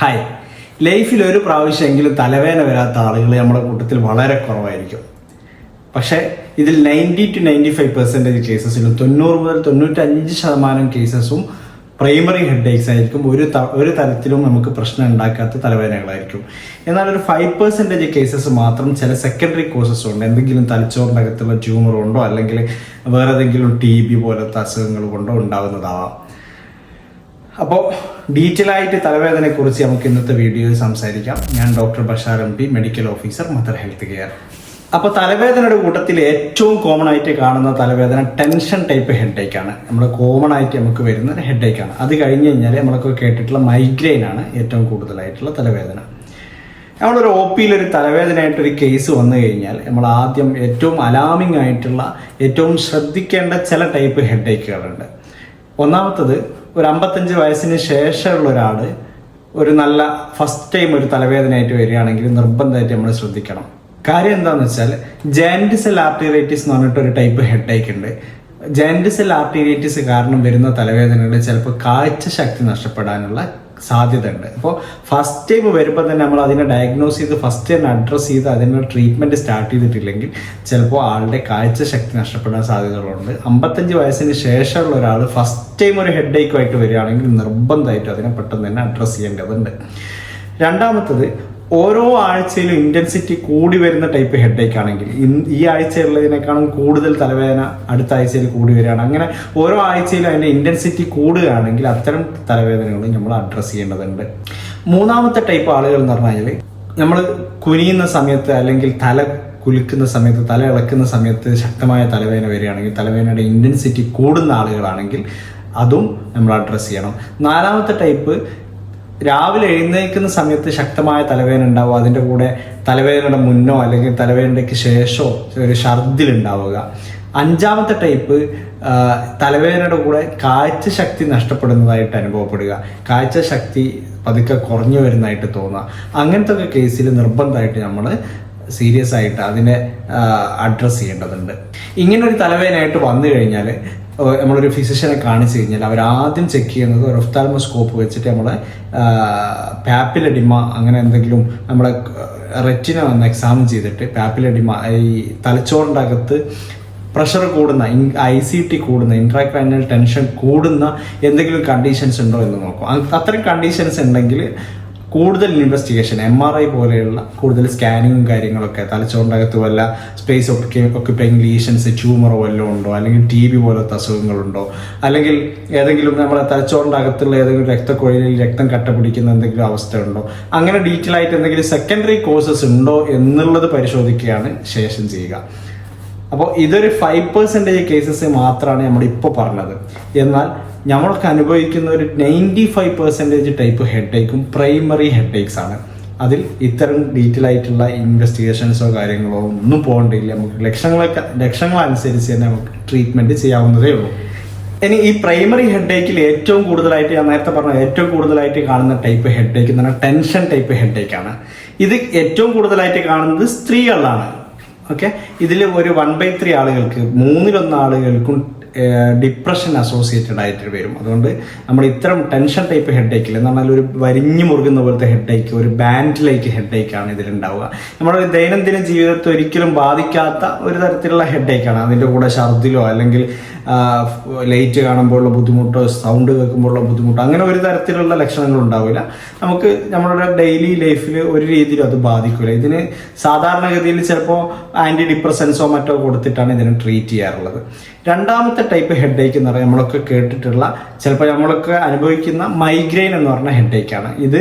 Hi. ലൈഫിൽ ഒരു പ്രാവശ്യമെങ്കിലും തലവേദന വരാത്ത ആളുകൾ നമ്മുടെ കൂട്ടത്തിൽ വളരെ കുറവായിരിക്കും. പക്ഷേ ഇതിൽ 90 to 95% കേസസിലും 90 മുതൽ 95% കേസസും പ്രൈമറി ഹെഡ് ഏക്സ് ആയിരിക്കും. ഒരു തരത്തിലും നമുക്ക് പ്രശ്നം ഉണ്ടാക്കാത്ത തലവേദനകളായിരിക്കും. എന്നാൽ ഒരു 5% കേസസ് മാത്രം ചില സെക്കൻഡറി കോസസ് ഉണ്ട്. എന്തെങ്കിലും തലച്ചോറിൻ്റെ അകത്തുള്ള ട്യൂമർ കൊണ്ടോ അല്ലെങ്കിൽ വേറെ ഏതെങ്കിലും TB പോലത്തെ അസുഖങ്ങൾ കൊണ്ടോ ഉണ്ടാവുന്നതാവാം. അപ്പോൾ ഡീറ്റെയിൽ ആയിട്ട് തലവേദനയെക്കുറിച്ച് നമുക്ക് ഇന്നത്തെ വീഡിയോയിൽ സംസാരിക്കാം. ഞാൻ doctor Bashar MP, medical officer, mother health care. അപ്പോൾ തലവേദനയുടെ കൂട്ടത്തിൽ ഏറ്റവും കോമൺ ആയിട്ട് കാണുന്ന തലവേദന ടെൻഷൻ ടൈപ്പ് ഹെഡേക്ക് ആണ്. നമ്മൾ കോമൺ ആയിട്ട് നമുക്ക് വരുന്ന ഹെഡേക്ക് ആണ്. അത് കഴിഞ്ഞ് കഴിഞ്ഞാൽ നമ്മളൊക്കെ കേട്ടിട്ടുള്ള മൈഗ്രെയിൻ ആണ് ഏറ്റവും കൂടുതലായിട്ടുള്ള തലവേദന. നമ്മളൊരു OPയിൽ ഒരു തലവേദനയായിട്ടൊരു കേസ് വന്നു കഴിഞ്ഞാൽ നമ്മൾ ആദ്യം ഏറ്റവും അലാമിംഗ് ആയിട്ടുള്ള ഏറ്റവും ശ്രദ്ധിക്കേണ്ട ചില ടൈപ്പ് ഹെഡേക്കുകളുണ്ട്. ഒന്നാമത്തത്, ഒരു 55 വയസ്സിന് ശേഷമുള്ള ഒരാൾ ഒരു നല്ല ഫസ്റ്റ് ടൈം ഒരു തലവേദനയായിട്ട് വരികയാണെങ്കിൽ നിർബന്ധമായിട്ട് നമ്മൾ ശ്രദ്ധിക്കണം. കാര്യം എന്താണെന്ന് വെച്ചാൽ ജാൻഡിസ് സെൽ ആർട്ടീരിയറ്റിസ് എന്ന് പറഞ്ഞിട്ടൊരു ടൈപ്പ് ഹെഡേക്ക് ഉണ്ട്. ജാൻഡിസ് സെൽ ആർട്ടീരിയറ്റിസ് കാരണം വരുന്ന തലവേദനകളിൽ ചിലപ്പോൾ കാഴ്ച ശക്തി നഷ്ടപ്പെടാനുള്ള സാധ്യത ഉണ്ട്. അപ്പോൾ ഫസ്റ്റ് ടൈം വരുമ്പോൾ തന്നെ നമ്മൾ അതിനെ ഡയഗ്നോസ് ചെയ്ത് ഫസ്റ്റ് തന്നെ അഡ്രസ്സ് ചെയ്ത് അതിനുള്ള ട്രീറ്റ്മെൻറ്റ് സ്റ്റാർട്ട് ചെയ്തിട്ടില്ലെങ്കിൽ ചിലപ്പോൾ ആളുടെ കാഴ്ച ശക്തി നഷ്ടപ്പെടാൻ സാധ്യതകളുണ്ട്. 55 വയസ്സിന് ശേഷമുള്ള ഒരാൾ ഫസ്റ്റ് ടൈം ഒരു ഹെഡേക്കുമായിട്ട് വരികയാണെങ്കിൽ നിർബന്ധമായിട്ടും അതിനെ പെട്ടെന്ന് തന്നെ അഡ്രസ്സ് ചെയ്യേണ്ടതുണ്ട്. രണ്ടാമത്തത്, ഓരോ ആഴ്ചയിലും ഇൻറ്റൻസിറ്റി കൂടി വരുന്ന ടൈപ്പ് ഹെഡേക്ക് ആണെങ്കിൽ ഈ ആഴ്ചയുള്ളതിനേക്കാളും കൂടുതൽ തലവേദന അടുത്ത ആഴ്ചയിൽ കൂടി വരികയാണ്. അങ്ങനെ ഓരോ ആഴ്ചയിലും അതിൻ്റെ ഇൻറ്റൻസിറ്റി കൂടുകയാണെങ്കിൽ അത്തരം തലവേദനകൾ നമ്മൾ അഡ്രസ്സ് ചെയ്യേണ്ടതുണ്ട്. മൂന്നാമത്തെ ടൈപ്പ് ആളുകൾ എന്ന് പറഞ്ഞാൽ നമ്മൾ കുനിയുന്ന സമയത്ത് അല്ലെങ്കിൽ തല കുലുക്കുന്ന സമയത്ത്, തല ഇളക്കുന്ന സമയത്ത് ശക്തമായ തലവേദന വരികയാണെങ്കിൽ, തലവേദനയുടെ ഇൻറ്റൻസിറ്റി കൂടുന്ന ആളുകളാണെങ്കിൽ അതും നമ്മൾ അഡ്രസ്സ് ചെയ്യണം. നാലാമത്തെ ടൈപ്പ്, രാവിലെ എഴുന്നേൽക്കുന്ന സമയത്ത് ശക്തമായ തലവേദന ഉണ്ടാവുക, അതിൻ്റെ കൂടെ തലവേദനയുടെ മുന്നോ അല്ലെങ്കിൽ തലവേദനയ്ക്ക് ശേഷമോ ഒരു ഛർദിലുണ്ടാവുക. അഞ്ചാമത്തെ ടൈപ്പ്, തലവേദനയുടെ കൂടെ കാഴ്ച ശക്തി നഷ്ടപ്പെടുന്നതായിട്ട് അനുഭവപ്പെടുക, കാഴ്ച ശക്തി പതുക്കെ കുറഞ്ഞു വരുന്നതായിട്ട് തോന്നുക. അങ്ങനത്തെ ഒക്കെ കേസിൽ നിർബന്ധമായിട്ട് നമ്മൾ സീരിയസ് ആയിട്ട് അതിനെ അഡ്രസ്സ് ചെയ്യേണ്ടതുണ്ട്. ഇങ്ങനൊരു തലവേദനയായിട്ട് വന്നു കഴിഞ്ഞാൽ നമ്മളൊരു ഫിസിഷ്യനെ കാണിച്ചു കഴിഞ്ഞാൽ അവർ ആദ്യം ചെക്ക് ചെയ്യുന്നത് ഒരു ഒഫ്താൽമോസ്കോപ്പ് വെച്ചിട്ട് നമ്മളെ പാപ്പിലെഡിമ അങ്ങനെ എന്തെങ്കിലും നമ്മളെ റെറ്റിന വന്ന് എക്സാമിൻ ചെയ്തിട്ട് പാപ്പിലെഡിമ ഈ തലച്ചോറിൻ്റെ അകത്ത് പ്രഷർ കൂടുന്ന, ICT കൂടുന്ന, ഇൻട്രാക്രാനിയൽ ടെൻഷൻ കൂടുന്ന എന്തെങ്കിലും കണ്ടീഷൻസ് ഉണ്ടോ എന്ന് നോക്കും. അത്തരം കണ്ടീഷൻസ് ഉണ്ടെങ്കിൽ കൂടുതൽ ഇൻവെസ്റ്റിഗേഷൻ, MRI പോലെയുള്ള കൂടുതൽ സ്കാനിങ്ങും കാര്യങ്ങളൊക്കെ, തലച്ചോറിൻ്റെ അകത്ത് വല്ല സ്പേസ് ഒക്യുപ്പൈങ് ലീഷൻസ്, ട്യൂമറോ വല്ലതും ഉണ്ടോ, അല്ലെങ്കിൽ TB പോലത്തെ അസുഖങ്ങളുണ്ടോ, അല്ലെങ്കിൽ ഏതെങ്കിലും നമ്മളെ തലച്ചോറിൻ്റെ അകത്തുള്ള ഏതെങ്കിലും രക്തക്കുഴലിൽ രക്തം കട്ട പിടിക്കുന്ന എന്തെങ്കിലും അവസ്ഥ ഉണ്ടോ, അങ്ങനെ ഡീറ്റെയിൽ ആയിട്ട് എന്തെങ്കിലും സെക്കൻഡറി കോസസ് ഉണ്ടോ എന്നുള്ളത് പരിശോധിക്കുകയാണ് ശേഷം ചെയ്യുക. അപ്പോൾ ഇതൊരു 5% കേസസ് മാത്രമാണ് നമ്മളിപ്പോൾ പറഞ്ഞത്. എന്നാൽ നമ്മൾക്ക് അനുഭവിക്കുന്ന ഒരു 95% ടൈപ്പ് ഹെഡേക്കും പ്രൈമറി ഹെഡേക്സ് ആണ്. അതിൽ ഇത്തരം ഡീറ്റെയിൽ ആയിട്ടുള്ള ഇൻവെസ്റ്റിഗേഷൻസോ കാര്യങ്ങളോ ഒന്നും പോകേണ്ടില്ല. നമുക്ക് ലക്ഷങ്ങളനുസരിച്ച് തന്നെ നമുക്ക് ട്രീറ്റ്മെൻറ്റ് ചെയ്യാവുന്നതേ ഉള്ളൂ. ഇനി ഈ പ്രൈമറി ഹെഡേക്കിൽ ഏറ്റവും കൂടുതലായിട്ട്, ഞാൻ നേരത്തെ പറഞ്ഞ ഏറ്റവും കൂടുതലായിട്ട് കാണുന്ന ടൈപ്പ് ഹെഡേക്ക് എന്ന് പറഞ്ഞാൽ ടെൻഷൻ ടൈപ്പ് ഹെഡേക്കാണ്. ഇത് ഏറ്റവും കൂടുതലായിട്ട് കാണുന്നത് സ്ത്രീകളിലാണ്. ഓക്കെ, ഇതിൽ ഒരു 1/3 ആളുകൾക്ക്, 1/3 ആളുകൾക്കും ഡിപ്രഷൻ അസോസിയേറ്റഡ് ആയിട്ട് വരും. അതുകൊണ്ട് നമ്മൾ ഇത്തരം ടെൻഷൻ ടൈപ്പ് ഹെഡേക്കിൽ എന്ന് പറഞ്ഞാൽ ഒരു വരിഞ്ഞു മുറുകുന്ന പോലത്തെ ഹെഡേക്ക്, ഒരു ബാൻഡ് ലൈക്ക് ഹെഡേക്കാണ് ഇതിലുണ്ടാവുക. നമ്മുടെ ദൈനംദിന ജീവിതത്തെ ഒരിക്കലും ബാധിക്കാത്ത ഒരു തരത്തിലുള്ള ഹെഡേക്കാണ്. അതിൻ്റെ കൂടെ ഛർദിലോ അല്ലെങ്കിൽ ലൈറ്റ് കാണുമ്പോഴുള്ള ബുദ്ധിമുട്ടോ സൗണ്ട് കേൾക്കുമ്പോഴുള്ള ബുദ്ധിമുട്ടോ അങ്ങനെ ഒരു തരത്തിലുള്ള ലക്ഷണങ്ങൾ ഉണ്ടാവില്ല. നമുക്ക് നമ്മളുടെ ഡെയിലി ലൈഫിൽ ഒരു രീതിയിലും അത് ബാധിക്കില്ല. ഇതിന് സാധാരണഗതിയിൽ ചിലപ്പോൾ ആൻറ്റി ഡിപ്രസൻസോ മറ്റോ കൊടുത്തിട്ടാണ് ഇതിനെ ട്രീറ്റ് ചെയ്യാറുള്ളത്. രണ്ടാമത്തെ ടൈപ്പ് ഹെഡേക്ക് എന്ന് പറഞ്ഞാൽ നമ്മളൊക്കെ കേട്ടിട്ടുള്ള, ചിലപ്പോൾ നമ്മളൊക്കെ അനുഭവിക്കുന്ന മൈഗ്രെയിൻ എന്ന് പറഞ്ഞ ഹെഡേക്കാണ്. ഇത്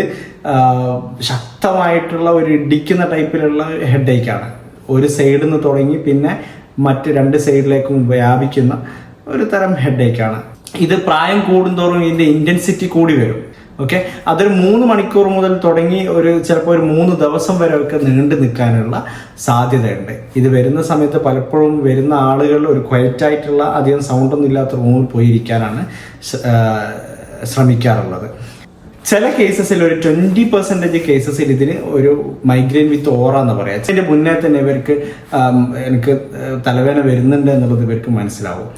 ശക്തമായിട്ടുള്ള ഒരു ഇടിക്കുന്ന ടൈപ്പിലുള്ള ഹെഡേക്കാണ്. ഒരു സൈഡിൽ നിന്ന് തുടങ്ങി പിന്നെ മറ്റ് 2 സൈഡിലേക്കും വ്യാപിക്കുന്ന ഒരു തരം ഹെഡേക്കാണ്. ഇത് പ്രായം കൂടുന്തോറും ഇതിൻ്റെ ഇൻറ്റൻസിറ്റി കൂടി വരും. ഓക്കെ, അതൊരു 3 മണിക്കൂർ മുതൽ തുടങ്ങി ചിലപ്പോൾ ഒരു 3 ദിവസം വരെ ഒക്കെ നീണ്ടു നിൽക്കാനുള്ള സാധ്യതയുണ്ട്. ഇത് വരുന്ന സമയത്ത് പലപ്പോഴും വരുന്ന ആളുകൾ ഒരു ക്വയറ്റായിട്ടുള്ള, അധികം സൗണ്ടൊന്നും ഇല്ലാത്ത റൂമിൽ പോയിരിക്കാനാണ് ശ്രമിക്കാറുള്ളത്. ചില കേസസിൽ ഒരു 20% കേസസിൽ ഇതിന് ഒരു മൈഗ്രെയിൻ വിത്ത് ഓറ എന്ന് പറയാം. ഇതിൻ്റെ മുന്നേ തന്നെ ഇവർക്ക് എനിക്ക് തലവേദന വരുന്നുണ്ട് എന്നുള്ളത് ഇവർക്ക് മനസ്സിലാവും.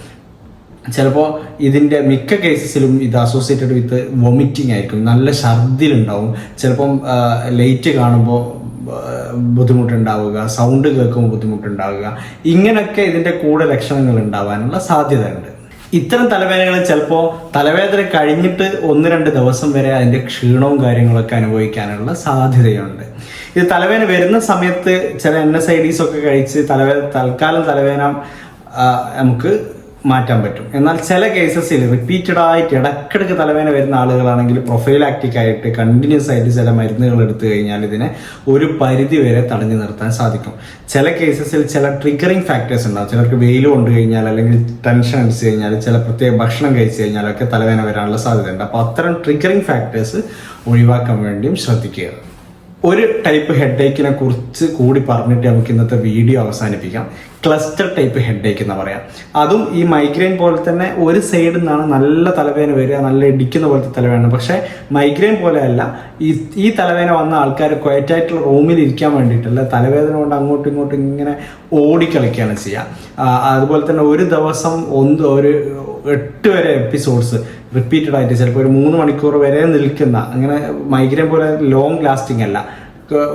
ചിലപ്പോൾ ഇതിൻ്റെ മിക്ക കേസസിലും ഇത് അസോസിയേറ്റഡ് വിത്ത് വൊമിറ്റിംഗ് ആയിരിക്കും, നല്ല ഛർദിലുണ്ടാവും, ചിലപ്പം ലൈറ്റ് കാണുമ്പോൾ ബുദ്ധിമുട്ടുണ്ടാവുക, സൗണ്ട് കേൾക്കുമ്പോൾ ബുദ്ധിമുട്ടുണ്ടാവുക, ഇങ്ങനെയൊക്കെ ഇതിൻ്റെ കൂടെ ലക്ഷണങ്ങൾ ഉണ്ടാവാനുള്ള സാധ്യതയുണ്ട്. ഇത്തരം തലവേദനകൾ ചിലപ്പോൾ തലവേദന കഴിഞ്ഞിട്ട് 1-2 ദിവസം വരെ അതിൻ്റെ ക്ഷീണവും കാര്യങ്ങളൊക്കെ അനുഭവിക്കാനുള്ള സാധ്യതയുണ്ട്. ഇത് തലവേദന വരുന്ന സമയത്ത് ചില NSAIDs ഒക്കെ കഴിച്ച് തൽക്കാലം തലവേദന നമുക്ക് മാറ്റാൻ പറ്റും. എന്നാൽ ചില കേസസിൽ റിപ്പീറ്റഡ് ആയിട്ട് ഇടയ്ക്കിടയ്ക്ക് തലവേദന വരുന്ന ആളുകളാണെങ്കിൽ പ്രൊഫൈലാക്റ്റിക് ആയിട്ട് കണ്ടിന്യൂസ് ആയിട്ട് ചില മരുന്നുകൾ എടുത്തു കഴിഞ്ഞാൽ ഇതിനെ ഒരു പരിധി വരെ തടഞ്ഞു നിർത്താൻ സാധിക്കും. ചില കേസസിൽ ചില ട്രിഗറിങ് ഫാക്ടേഴ്സ് ഉണ്ടാകും. ചിലർക്ക് വെയിൽ കൊണ്ടു കഴിഞ്ഞാൽ അല്ലെങ്കിൽ ടെൻഷൻ അടിച്ചു കഴിഞ്ഞാൽ ചില പ്രത്യേക ഭക്ഷണം കഴിച്ചു കഴിഞ്ഞാലൊക്കെ തലവേദന വരാനുള്ള സാധ്യതയുണ്ട്. അപ്പോൾ അത്തരം ട്രിഗറിങ് ഫാക്ടേഴ്സ് ഒഴിവാക്കാൻ വേണ്ടിയും ശ്രദ്ധിക്കുക. ഒരു ടൈപ്പ് ഹെഡേക്കിനെ കുറിച്ച് കൂടി പറഞ്ഞിട്ട് നമുക്ക് ഇന്നത്തെ വീഡിയോ അവസാനിപ്പിക്കാം. ക്ലസ്റ്റർ ടൈപ്പ് ഹെഡേക്ക് എന്ന് പറയാം. അതും ഈ മൈഗ്രെയിൻ പോലെ തന്നെ ഒരു സൈഡിൽ നിന്നാണ് നല്ല തലവേദന വരിക, നല്ല ഇടിക്കുന്ന പോലത്തെ തലവേദന. പക്ഷേ മൈഗ്രെയിൻ പോലെയല്ല, ഈ തലവേദന വന്ന ആൾക്കാർ ക്വയറ്റായിട്ടുള്ള റൂമിൽ ഇരിക്കാൻ വേണ്ടിയിട്ടല്ല, തലവേദന കൊണ്ട് അങ്ങോട്ടും ഇങ്ങോട്ടും ഇങ്ങനെ ഓടിക്കളിക്കുകയാണ് ചെയ്യുക. അതുപോലെ തന്നെ ഒരു ദിവസം ഒരു 8 വരെ എപ്പിസോഡ്സ് റിപ്പീറ്റഡ് ആയിട്ട് ചിലപ്പോൾ ഒരു 3 മണിക്കൂർ വരെ നിൽക്കുന്ന, അങ്ങനെ മൈഗ്രെയിൻ പോലെ ലോങ് ലാസ്റ്റിംഗ് അല്ല,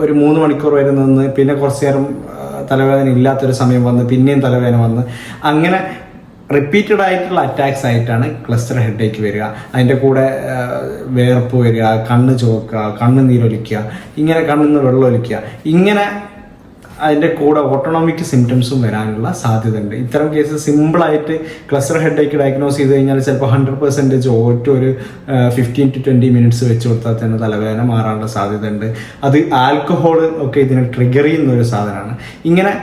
ഒരു 3 മണിക്കൂർ വരെ നിന്ന് പിന്നെ കുറച്ച് നേരം തലവേദന ഇല്ലാത്തൊരു സമയം വന്ന് പിന്നെയും തലവേദന വന്ന് അങ്ങനെ റിപ്പീറ്റഡ് ആയിട്ടുള്ള അറ്റാക്സ് ആയിട്ടാണ് ക്ലസ്റ്റർ ഹെഡേക്ക് വരിക. അതിൻ്റെ കൂടെ വേർപ്പ് വരിക, കണ്ണ് ചുവക്കുക, കണ്ണ് നീരൊലിക്കുക, ഇങ്ങനെ കണ്ണിൽ നിന്ന് വെള്ളം ഒലിക്കുക, ഇങ്ങനെ അതിൻ്റെ കൂടെ ഓട്ടോണോമിക് സിംറ്റംസും വരാനുള്ള സാധ്യത ഉണ്ട്. ഇത്തരം കേസ് സിമ്പിളായിട്ട് ക്ലസ്റ്റർ ഹെഡേക്ക് ഡയഗ്നോസ് ചെയ്ത് കഴിഞ്ഞാൽ ചിലപ്പോൾ 100% ഒറ്റ ഒരു 15 to 20 മിനിറ്റ്സ് വെച്ച് കൊടുത്താൽ തന്നെ തലവേദന മാറാനുള്ള സാധ്യത ഉണ്ട്. അത് ആൽക്കഹോൾ ഒക്കെ ഇതിനെ ട്രിഗർ ചെയ്യുന്ന ഒരു സാധനമാണ്. ഇങ്ങനെ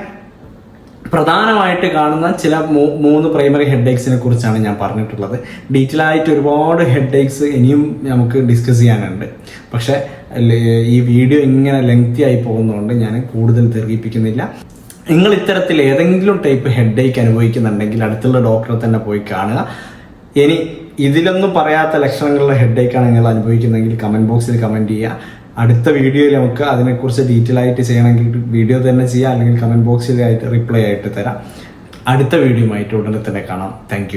പ്രധാനമായിട്ട് കാണുന്ന ചില 3 പ്രൈമറി ഹെഡേക്സിനെ കുറിച്ചാണ് ഞാൻ പറഞ്ഞിട്ടുള്ളത്. ഡീറ്റെയിൽ ആയിട്ട് ഒരുപാട് ഹെഡേക്സ് ഇനിയും നമുക്ക് ഡിസ്കസ് ചെയ്യാനുണ്ട്. പക്ഷേ ഈ വീഡിയോ ഇങ്ങനെ ലെങ്തി ആയി പോകുന്നതുകൊണ്ട് ഞാൻ കൂടുതൽ ദീർഘിപ്പിക്കുന്നില്ല. നിങ്ങൾ ഇത്തരത്തിൽ ഏതെങ്കിലും ടൈപ്പ് ഹെഡേക്ക് അനുഭവിക്കുന്നുണ്ടെങ്കിൽ അടുത്തുള്ള ഡോക്ടറെ തന്നെ പോയി കാണുക. ഇനി ഇതിലൊന്നും പറയാത്ത ലക്ഷണങ്ങളുള്ള ഹെഡേക്കാണ് നിങ്ങൾ അനുഭവിക്കുന്നതെങ്കിൽ കമൻറ്റ് ബോക്സിൽ കമൻറ്റ് ചെയ്യുക. അടുത്ത വീഡിയോയിൽ നമുക്ക് അതിനെക്കുറിച്ച് ഡീറ്റെയിൽ ആയിട്ട് ചെയ്യണമെങ്കിൽ വീഡിയോ തന്നെ ചെയ്യാം, അല്ലെങ്കിൽ കമൻറ്റ് ബോക്സിലായിട്ട് റിപ്ലൈ ആയിട്ട് തരാം. അടുത്ത വീഡിയോ ആയിട്ട് ഉടനെ തന്നെ കാണാം. താങ്ക്